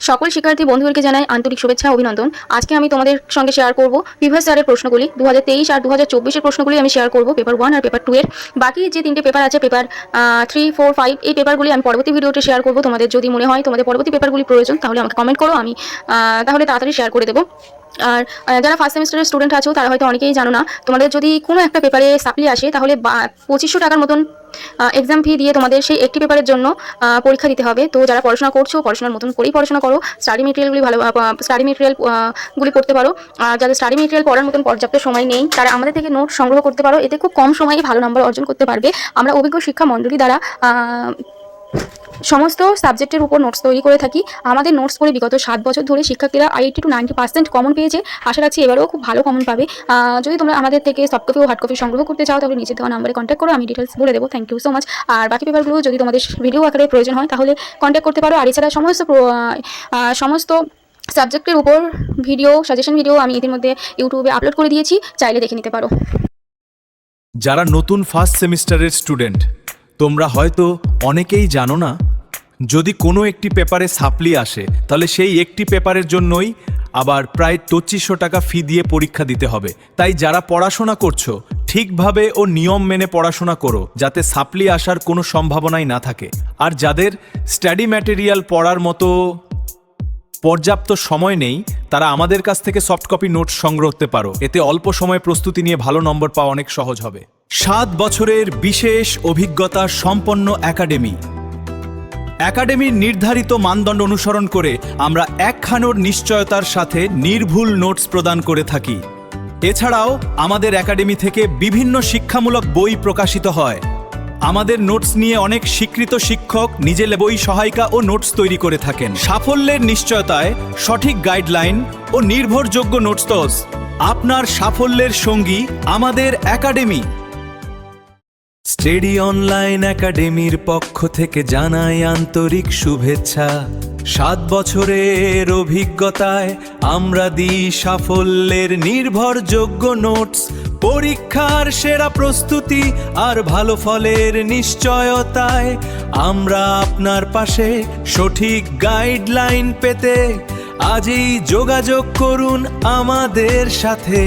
সকল শিক্ষার্থী বন্ধুদেরকে জানাই আন্তরিক শুভেচ্ছা অভিনন্দন। আজকে আমি তোমাদের সঙ্গে শেয়ার করব প্রিভিয়াস ইয়ারের প্রশ্নগুলি 2023 আর 2024 এর প্রশ্নগুলি আমি শেয়ার করব পেপার 1 আর পেপার 2 এর। বাকি যে তিনটে পেপার আছে পেপার 3, 4, 5 এই পেপারগুলি আমি পরবর্তী ভিডিওতে শেয়ার করব। তোমাদের যদি মনে হয় তোমাদের পরবর্তী পেপারগুলি প্রয়োজন তাহলে আমাকে কমেন্ট করো, আমি তাহলে তাড়াতাড়ি শেয়ার করে দেবো। আর যারা ফার্স্ট সেমিস্টারের স্টুডেন্ট আছো তারা হয়তো অনেকেই জানো না, তোমাদের যদি কোনো একটা পেপারে সাপ্লি আসে তাহলে 2500 টাকার মতন এক্সাম ফি দিয়ে তোমাদের সেই একটি পেপারের জন্য পরীক্ষা দিতে হবে। তো যারা পড়াশোনা করছো পড়াশোনার মতন করেই পড়াশোনা করো, স্টাডি মেটেরিয়ালগুলি পড়তে পারো। আর যাদের স্টাডি মেটেরিয়াল পড়ার মতন পর্যাপ্ত সময় নেই তারা আমাদের থেকে নোট সংগ্রহ করতে পারো, এতে খুব কম সময়ে ভালো নম্বর অর্জন করতে পারবে। আমরা অভিজ্ঞ শিক্ষা মণ্ডলী দ্বারা সমস্ত সাবজেক্টের উপর নোটস তৈরি করে থাকি। আমাদের নোটস করে বিগত 7 বছর ধরে শিক্ষার্থীরা 80 to 90% কমন পেয়েছে। আশা রাখছি এবারেও খুব ভালো কমন পাবে। যদি তোমরা আমাদের থেকে সফট কপি ও হার্ড কপি সংগ্রহ করতে চাও তাহলে নিচে দেওয়া নাম্বারে কন্ট্যাক্ট করো, আমি ডিটেলস বলে দেবো। Thank you so much. আর বাকি পেপারগুলো যদি তোমাদের ভিডিও আকারে প্রয়োজন হয় তাহলে কন্ট্যাক্ট করতে পারো। আর এছাড়া সমস্ত সাবজেক্টের উপর সাজেশন ভিডিও আমি এর মধ্যে ইউটিউবে আপলোড করে দিয়েছি, চাইলে দেখে নিতে পারো। যারা নতুন ফার্স্ট সেমিস্টারের স্টুডেন্ট তোমরা হয়তো অনেকেই জানো না, যদি কোনো একটি পেপারে সাপ্লি আসে তাহলে সেই একটি পেপারের জন্যই আবার প্রায় 2500 টাকা ফি দিয়ে পরীক্ষা দিতে হবে। তাই যারা পড়াশোনা করছো ঠিকভাবে ও নিয়ম মেনে পড়াশোনা করো, যাতে সাপ্লি আসার কোনো সম্ভাবনাই না থাকে। আর যাদের স্টাডি ম্যাটেরিয়াল পড়ার মতো পর্যাপ্ত সময় নেই তারা আমাদের কাছ থেকে সফট কপি নোটস সংগ্রহ করতে পারো, এতে অল্প সময়ে প্রস্তুতি নিয়ে ভালো নম্বর পাওয়া অনেক সহজ হবে। 7 বছরের বিশেষ অভিজ্ঞতা সম্পন্ন একাডেমির নির্ধারিত মানদণ্ড অনুসরণ করে আমরা একখানোর নিশ্চয়তার সাথে নির্ভুল নোটস প্রদান করে থাকি। এছাড়াও আমাদের একাডেমি থেকে বিভিন্ন শিক্ষামূলক বই প্রকাশিত হয়। আমাদের নোটস নিয়ে অনেক স্বীকৃত শিক্ষক নিজে বই সহায়িকা ও নোটস তৈরি করে থাকেন। সাফল্যের নিশ্চয়তায় সঠিক গাইডলাইন ও নির্ভরযোগ্য নোটস আপনার সাফল্যের সঙ্গী আমাদের একাডেমি। স্টাডি অনলাইন একাডেমির পক্ষ থেকে জানাই আন্তরিক শুভেচ্ছা। 7 বছরের অভিজ্ঞতায় আমরা দিই সাফল্যের নির্ভরযোগ্য নোটস, পরীক্ষার সেরা প্রস্তুতি আর ভালো ফলের নিশ্চয়তায় আমরা আপনার পাশে। সঠিক গাইডলাইন পেতে আজই যোগাযোগ করুন আমাদের সাথে।